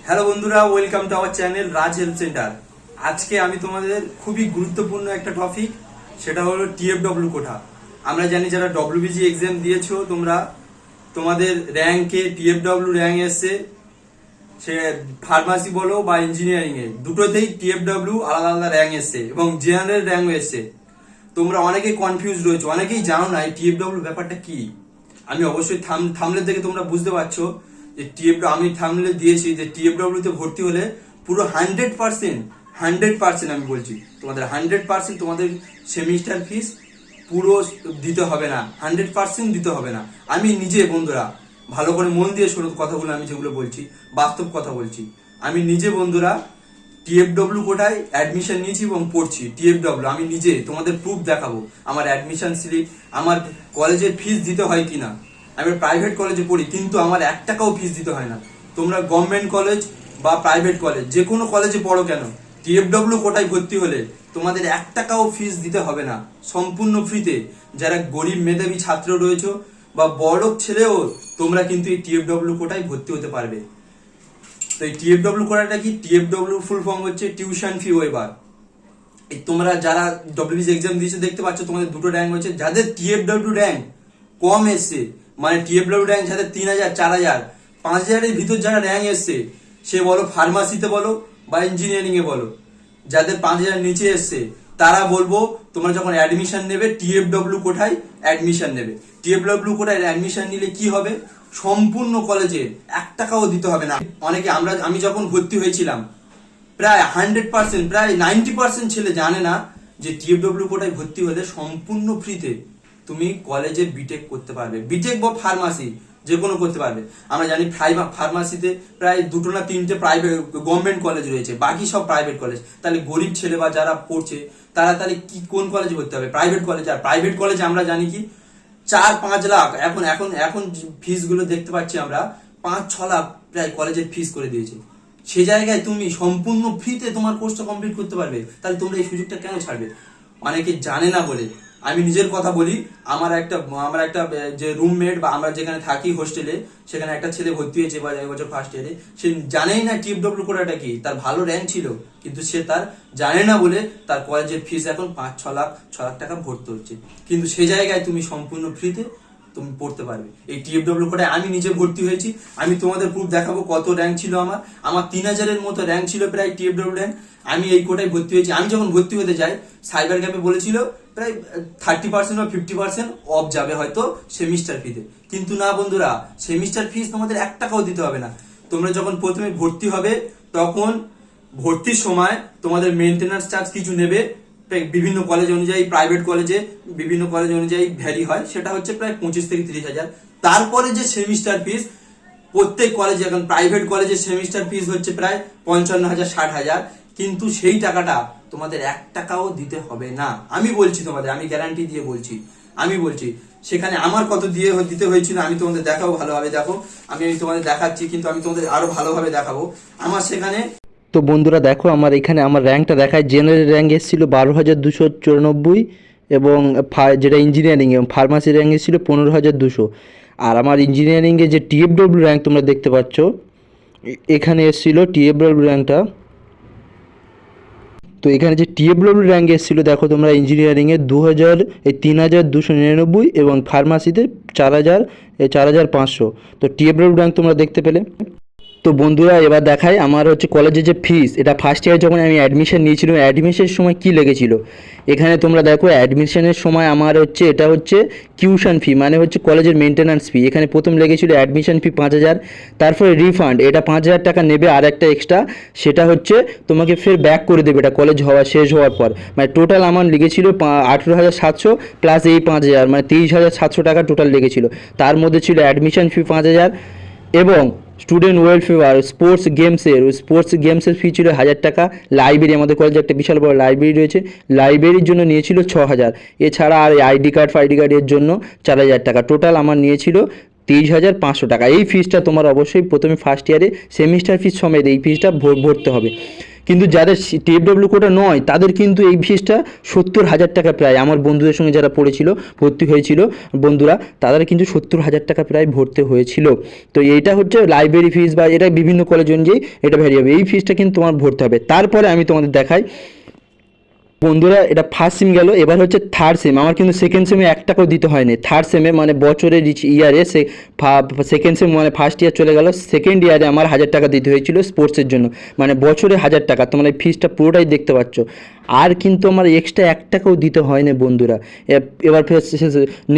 Hello বন্ধুরা, welcome to our channel Raj help centre. আজকে আমি তোমাদের খুবই গুরুত্বপূর্ণ একটা টপিক, সেটা হলো টিএফডব্লিউ কোটা। আমরা জানি যারা ডব্লিউবিজি এক্সাম দিয়েছো তোমরা, তোমাদের র্যাঙ্কে টিএফডব্লিউ র্যাঙ্ক এসছে, সে ফার্মাসি বলো বা ইঞ্জিনিয়ারিং এ দুটোতেই টিএফডব্লিউ আলাদা আলাদা র্যাঙ্ক এসছে এবং জেনারেল র্যাঙ্ক এসছে। তোমরা অনেকেই কনফিউজ রয়েছো, অনেকেই জানো না এই টিএফডব্লিউ ব্যাপারটা কি। আমি অবশ্যই থামলে থেকে তোমরা বুঝতে পারছো যে টিএফডব্লিউ আমি থামলে দিয়েছি যে টিএফডব্লিউ তে ভর্তি হলে পুরো 100% আমি বলছি তোমাদের 100% তোমাদের সেমিস্টার ফিস পুরো দিতে হবে না, 100% দিতে হবে না। আমি নিজে বন্ধুরা ভালো করে মন দিয়ে শোনো কথাগুলো, আমি যেগুলো বলছি বাস্তব কথা বলছি। আমি নিজে বন্ধুরা টিএফডব্লিউ কোটায় অ্যাডমিশন নিয়েছি এবং পড়ছি টিএফডব্লিউ। আমি নিজে তোমাদের প্রুফ দেখাবো, আমার অ্যাডমিশন স্লিপ, আমার কলেজের ফিস দিতে হয় কিনা। আমি প্রাইভেট কলেজে পড়ি কিন্তু আমার 1 টাকাও ফিস দিতে হয় না। তোমরা গভর্নমেন্ট কলেজ বা প্রাইভেট কলেজ যে কোনো কলেজে পড়ো কেন, টিএফডব্লিউ কোটায় ভর্তি হলে তোমাদের 1 টাকাও ফিস দিতে হবে না, সম্পূর্ণ ফ্রিতে। যারা গরিব মেধাবী ছাত্র রয়েছে বা বড়লোক ছেলেও তোমরা কিন্তু এই টিএফডব্লিউ কোটায় ভর্তি হতে পারবে। তো এই টিএফডব্লিউ কোটাটা কি? টিএফডব্লিউ ফুল ফর্ম হচ্ছে টিউশন ফি ওয়েভার। তোমরা যারা ডব্লিউবিসি এক্সাম দিয়েছে দেখতে পাচ্ছ তোমাদের দুটো র্যাঙ্ক হয়েছে। যাদের টিএফডব্লিউ র্যাঙ্ক কম এসছে, মানে টিএফডব্লিউ র্যাঙ্ক যাদের 3000, 4000, 5000 এর ভিতর যারা র্যাঙ্ক এসছে, সে বলো ফার্মাসিতে বলো বা ইঞ্জিনিয়ারিং এ বলো, যাদের 5000 নিচে এসছে তারা বলবো তোমরা যখন অ্যাডমিশন নেবে টিএফডব্লিউ কোটায় অ্যাডমিশন নেবে। টিএফডব্লিউ কোটায় অ্যাডমিশন নিলে কি হবে, সম্পূর্ণ কলেজে 1 টাকাও দিতে হবে না। অনেকে আমি যখন ভর্তি হয়েছিলাম প্রায় 100%, প্রায় 90% ছেলে জানে না যে টিএফডব্লিউ কোটায় ভর্তি হলে সম্পূর্ণ ফ্রিতে তুমি কলেজে বিটেক করতে পারবে। বিটেক বা ফার্মাসি যে কোনো করতে পারবে। আমরা জানি ফার্মাসিতে প্রায় 2টো না 3টে প্রাইভেট গভর্নমেন্ট কলেজ রয়েছে, বাকি সব প্রাইভেট কলেজ। তাহলে গরিব ছেলে বা যারা পড়ছে তারা তাহলে কি কোন কলেজে ভর্তি হবে? Private college. আর প্রাইভেট কলেজে আমরা জানি কি 4-5 লাখ, এখন এখন এখন ফিস গুলো দেখতে পাচ্ছি আমরা 5-6 লাখ প্রায় কলেজের ফিস করে দিয়েছে। সে জায়গায় তুমি সম্পূর্ণ ফ্রিতে তোমার কোর্সটা কমপ্লিট করতে পারবে, তাহলে তোমরা এই সুযোগটা কেন ছাড়বে? অনেকে জানে না বলে। আমি নিজের কথা বলি, আমার একটা যে রুমমেট বা আমরা যেখানে থাকি হোস্টেলে, সেখানে একটা ছেলে ভর্তি হয়েছে এবার এবছর ফার্স্ট ইয়ারে। সে জানেই না টিএফডব্লিউ কোটাটা কি। তার ভালো র্যাঙ্ক ছিল কিন্তু সে তার জানে না বলে তার কলেজের ফিস এখন 5-6 লাখ টাকা ভর্তি হচ্ছে। কিন্তু সে জায়গায় তুমি সম্পূর্ণ ফ্রিতে তুমি পড়তে পারবে এই টিএফডব্লিউ কোটায়। আমি নিজে ভর্তি হয়েছি, আমি তোমাদের প্রুফ দেখাবো কত র্যাঙ্ক ছিল আমার 3000-এর মতো র্যাঙ্ক ছিল প্রায় টিএফডব্লিউ র্যাঙ্ক। আমি এই কোটায় ভর্তি হয়েছি। আমি যখন ভর্তি হতে যাই সাইবার ক্যাফে বলেছিল প্রায় 30% বা 50% অফ যাবে হয়তো সেমিস্টার ফিতে, কিন্তু না বন্ধুরা, সেমিস্টার ফিস তোমাদের 1 টাকাও দিতে হবে না। তোমরা যখন প্রথমে ভর্তি হবে তখন ভর্তির সময় তোমাদের মেনটেন্যান্স চার্জ কিছু নেবে, বিভিন্ন কলেজ অনুযায়ী, প্রাইভেট কলেজে বিভিন্ন কলেজ অনুযায়ী ভ্যারি হয়, সেটা হচ্ছে প্রায় 25 থেকে 30 হাজার। তারপরে যে সেমিস্টার ফিস প্রত্যেক কলেজে, এখন প্রাইভেট কলেজের সেমিস্টার ফিস হচ্ছে প্রায় 55,000, 60,000, কিন্তু সেই টাকাটা তোমাদের 1 টাকাও দিতে হবে না। আমি বলছি তোমাদের, আমি গ্যারান্টি দিয়ে বলছি, আমি বলছি সেখানে আমার কত দিয়ে দিতে হয়েছিল আমি তোমাদের দেখাবো ভালোভাবে। দেখো আমি তোমাদের দেখাচ্ছি, কিন্তু আমি তোমাদের আরো ভালোভাবে দেখাবো। আমার সেখানে তো বন্ধুরা দেখো, আমার এখানে আমার র্যাঙ্কটা দেখায়। জেনারেল র্যাঙ্ক এসেছিলো 12,294 এবং যেটা ইঞ্জিনিয়ারিং এবং ফার্মাসি র্যাঙ্ক এসেছিলো 15,200। আর আমার ইঞ্জিনিয়ারিংয়ে যে টিএফডব্লিউ র্যাঙ্ক তোমরা দেখতে পাচ্ছ, এখানে এসেছিলো টিএফডব্লিউ র্যাঙ্কটা। তো এখানে যে টিএফডব্লিউ র্যাঙ্ক এসেছিলো দেখো তোমরা, ইঞ্জিনিয়ারিংয়ে 3,299 এবং ফার্মাসিতে 4,500। তো টিএফডব্লিউ র্যাঙ্ক তোমরা দেখতে পেলে। তো বন্ধুরা এবার দেখাই আমার হচ্ছে কলেজের যে ফিস। এটা ফার্স্ট ইয়ার যখন আমি অ্যাডমিশন নিয়েছিলাম, অ্যাডমিশনের সময় কি লেগেছিল এখানে তোমরা দেখো। অ্যাডমিশনের সময় আমার হচ্ছে এটা হচ্ছে টিউশন ফি, মানে হচ্ছে কলেজের মেনটেন্যান্স ফি। এখানে প্রথম লেগেছিল অ্যাডমিশন ফি 5,000, তারপরে রিফান্ড এটা 5,000 টাকা নেবে, আর একটা এক্সট্রা সেটা হচ্ছে তোমাকে ফের ব্যাক করে দেবে এটা কলেজ শেষ হওয়ার পর। মানে টোটাল আমার লেগেছিল 18,700 প্লাস এই 5,000, মানে 23,700 টাকা টোটাল লেগেছিল। তার মধ্যে ছিল অ্যাডমিশন ফি 5,000 এবং স্টুডেন্ট ওয়েলফেয়ার, স্পোর্টস গেমসের ফি ছিল 1,000 টাকা। লাইব্রেরি, আমাদের কলেজে একটা বিশাল বড় লাইব্রেরি রয়েছে, লাইব্রেরির জন্য নিয়েছিল 6,000। এছাড়া আর আইডি কার্ডের জন্য 4,000 টাকা। টোটাল আমার নিয়েছিল 23,500 টাকা। এই ফিসটা তোমার অবশ্যই প্রথমে ফার্স্ট ইয়ারে সেমিস্টার ফিস সমেত এই ফিসটা ভরতে হবে। কিন্তু যাদের টিএফডব্লিউ কোটা নয় তাদের কিন্তু এই ফিসটা 70,000 টাকা প্রায়। আমার বন্ধুদের সঙ্গে যারা পড়েছিল, ভর্তি হয়েছিল বন্ধুরা, তাদের কিন্তু 70,000 টাকা প্রায় ভর্তি হয়েছিল। তো এইটা হচ্ছে লাইব্রেরি ফিস বা এটা বিভিন্ন কলেজ অনুযায়ী এটা ভ্যারি হবে। এই ফিসটা কিন্তু তোমার ভরতে হবে। তারপরে আমি তোমাদের দেখাই বন্ধুরা, এটা ফার্স্ট সেম গেল, এবার হচ্ছে থার্ড সেম। আমার কিন্তু সেকেন্ড সেমে 1 টাকাও দিতে হয়নি। থার্ড সেমে মানে বছরের ইয়ারে সেকেন্ড সেম মানে ফার্স্ট ইয়ার চলে গেল, সেকেন্ড ইয়ারে আমার 1,000 টাকা দিতে হয়েছিল স্পোর্টসের জন্য, মানে বছরে 1,000 টাকা। তোমরা এই ফিসটা পুরোটাই দেখতে পাচ্ছ। আর কিন্তু আমার এক্সট্রা 1 টাকাও দিতে হয় না বন্ধুরা। এবার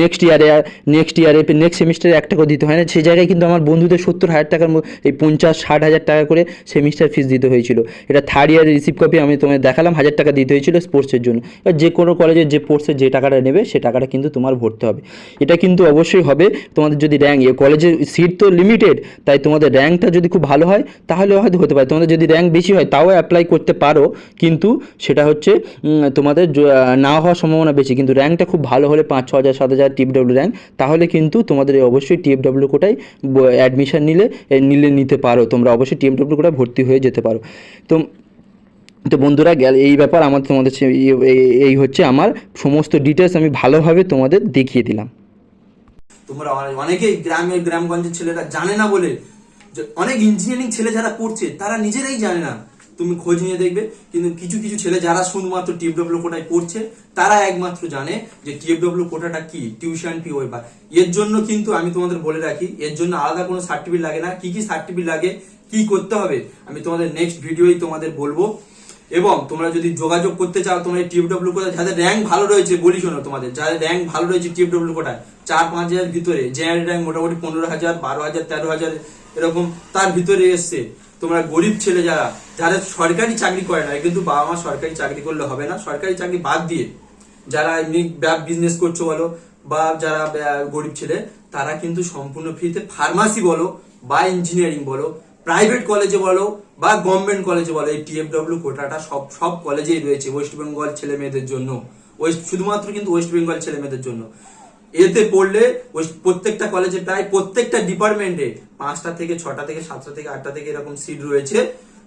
নেক্সট ইয়ারে নেক্সট সেমিস্টারে 1 টাকাও দিতে হয় না। সেই জায়গায় কিন্তু আমার বন্ধুদের 70,000 টাকার এই 50-60,000 টাকা করে সেমিস্টার ফিস দিতে হয়েছিল। এটা থার্ড ইয়ারের রিসিভ কপি আমি তোমায় দেখালাম, 1,000 টাকা দিতে হয়েছিল স্পোর্টসের জন্য। এবার যে কোনো কলেজে যে কোর্সে যে টাকাটা নেবে সে টাকাটা কিন্তু তোমার ভরতে হবে। এটা কিন্তু অবশ্যই হবে তোমাদের যদি র্যাঙ্ক, কলেজের সিট তো লিমিটেড, তাই তোমাদের র্যাঙ্কটা যদি খুব ভালো হয় তাহলে হয়তো হতে পারে। তোমাদের যদি র্যাঙ্ক বেশি হয় তাও অ্যাপ্লাই করতে পারো, কিন্তু সেটা হচ্ছে তোমাদের না হওয়ার সম্ভাবনা বেশি। কিন্তু র্যাঙ্কটা খুব ভালো হলে 5-6 হাজার 7 হাজার টিএফডব্লিউ র্যাঙ্ক, তাহলে কিন্তু তোমাদের অবশ্যই টিএফডব্লিউ কোটায় অ্যাডমিশন নিতে পারো। তোমরা অবশ্যই টিএফডব্লিউ কোটায় ভর্তি হয়ে যেতে পারো। তো তো বন্ধুরা গেল এই ব্যাপার। আমার তোমাদের এই হচ্ছে আমার সমস্ত ডিটেলস আমি ভালোভাবে তোমাদের দেখিয়ে দিলাম। তোমরা অনেকেই গ্রামগঞ্জের ছেলেরা জানে না বলে, যে অনেক ইঞ্জিনিয়ারিং ছেলে যারা পড়ছে তারা নিজেরাই জানে না, তুমি খোঁজ নিয়ে দেখবে। কিন্তু কিছু কিছু ছেলে যারা শুধুমাত্র টিএফডব্লিউ কোটায় পড়ছে তারা একমাত্র জানে যে টিএফডব্লিউ কোটাটা কি, টিউশন ফি ওয়েবার। এর জন্য কিন্তু আমি তোমাদের বলে রাখি, এর জন্য আলাদা কোনো সার্টিফিকেট লাগে না। কি কি সার্টিফিকেট লাগে, কি করতে হবে, আমি তোমাদের নেক্সট ভিডিওই তোমাদের বলবো। এবং তোমরা যদি যোগাযোগ করতে চাও, তোমরা টিএফডব্লিউ কোটায় যাদের র্যাঙ্ক ভালো রয়েছে, বলি শোনো, তোমাদের যাদের র্যাঙ্ক ভালো রয়েছে টিএফডব্লিউ কোটায় 4-5 হাজার ভিতরে, জেনারেল র্যাঙ্ক মোটামুটি 15,000, 12,000, 13,000 এরকম তার ভিতরে এসছে, তোমরা গরিব ছেলে যারা সরকারি চাকরি করে না, কিন্তু বাবা মা সরকারি চাকরি করলে হবে না, সরকারি চাকরি বাদ দিয়ে যারা এমনি বিজনেস করছো বলো, বা যারা গরিব ছেলে, তারা কিন্তু সম্পূর্ণ ফ্রিতে ফার্মাসি বলো বা ইঞ্জিনিয়ারিং বলো, প্রাইভেট কলেজে বলো বা গভর্নমেন্ট কলেজে বলো, এই টিএফডব্লিউ কোটাটা সব কলেজেই রয়েছে ওয়েস্ট বেঙ্গল ছেলে মেয়েদের জন্য। শুধুমাত্র কিন্তু ওয়েস্ট বেঙ্গল ছেলে মেয়েদের জন্য। এতে পড়লে প্রত্যেকটা কলেজে প্রায় প্রত্যেকটা ডিপার্টমেন্টে 5টা থেকে 6টা থেকে 7টা থেকে 8টা থেকে এরকম সিট রয়েছে,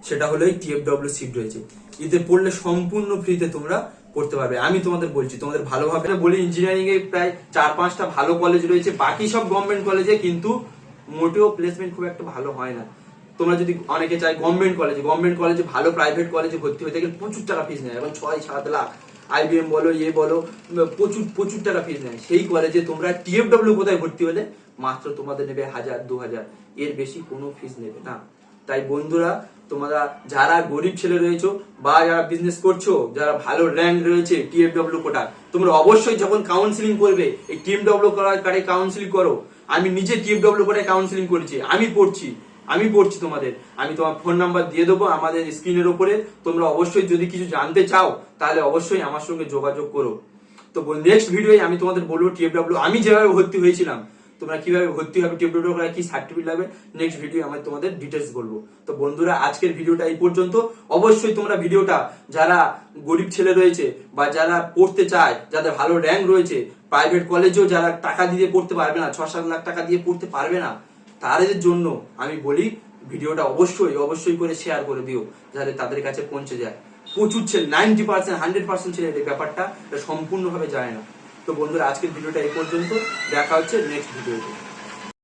সেটা হলো এই টিএফডব্লিউ সিট রয়েছে। এতে পড়লে সম্পূর্ণ ফ্রিতে তোমরা পড়তে পারবে। আমি তোমাদের বলছি, তোমাদের ভালোভাবে বলি, ইঞ্জিনিয়ারিং এ প্রায় 4-5টা ভালো কলেজ রয়েছে, বাকি সব গভর্নমেন্ট কলেজে কিন্তু মোটেও প্লেসমেন্ট খুব একটা ভালো হয় না। তোমরা যদি অনেকে চাই গভর্নমেন্ট কলেজে ভালো প্রাইভেট কলেজে ভর্তি হতে গেলে প্রচুর টাকা ফিস নেয়, এখন 6-7 লাখ, আইবিএম বলো বলো, প্রচুর টাকা ফিস নেয়। সেই কলেজে তোমরা টিএফডব্লিউ কোথায় ভর্তি হলে মাত্র তোমাদের নেবে 1,000-2,000, এর বেশি কোনো ফিস নেবে না। তাই বন্ধুরা, তোমরা যারা গরিব ছেলে রয়েছো বা যারা বিজনেস করছো, যারা ভালো র্যাঙ্ক রয়েছে টিএফডব্লিউ কোটা, তোমরা অবশ্যই যখন কাউন্সিলিং করবে এই টিএফডব্লিউ কোটায় কাউন্সিলিং করো। আমি নিজে টিএফডব্লিউ কোটায় কাউন্সিলিং করেছি, আমি পড়ছি তোমাদের। আমি তোমার ফোন নাম্বার দিয়ে দেবো আমাদের স্ক্রিনের উপরে। তোমরা অবশ্যই যদি কিছু জানতে চাও তাহলে অবশ্যই আমার সঙ্গে যোগাযোগ করো। তো নেক্সট ভিডিওয়ে আমি তোমাদের বলবো টিএফডব্লিউ আমি যেভাবে ভর্তি হয়েছিলাম, তোমরা কিভাবে ভর্তি হবে, টিএফডব্লিউ কি সার্টিফিকেট লাগবে, নেক্সট ভিডিও আমি তোমাদের ডিটেলস বলবো। তো বন্ধুরা, আজকের ভিডিওটা এই পর্যন্ত। অবশ্যই তোমরা ভিডিওটা যারা গরিব ছেলে রয়েছে বা যারা পড়তে চায়, যাদের ভালো র্যাঙ্ক রয়েছে, প্রাইভেট কলেজেও যারা টাকা দিয়ে পড়তে পারবে না, 6-7 লাখ টাকা দিয়ে পড়তে পারবে না, তাদের জন্য আমি বলি ভিডিওটা অবশ্যই করে শেয়ার করে দিও, যাতে তাদের কাছে পৌঁছে যায়। প্রচুর ছেলে 90%, 100% ছেলে এই ব্যাপারটা সম্পূর্ণভাবে যায় না। তো বন্ধুরা, আজকের ভিডিওটা এই পর্যন্ত, দেখা হচ্ছে নেক্সট ভিডিওতে।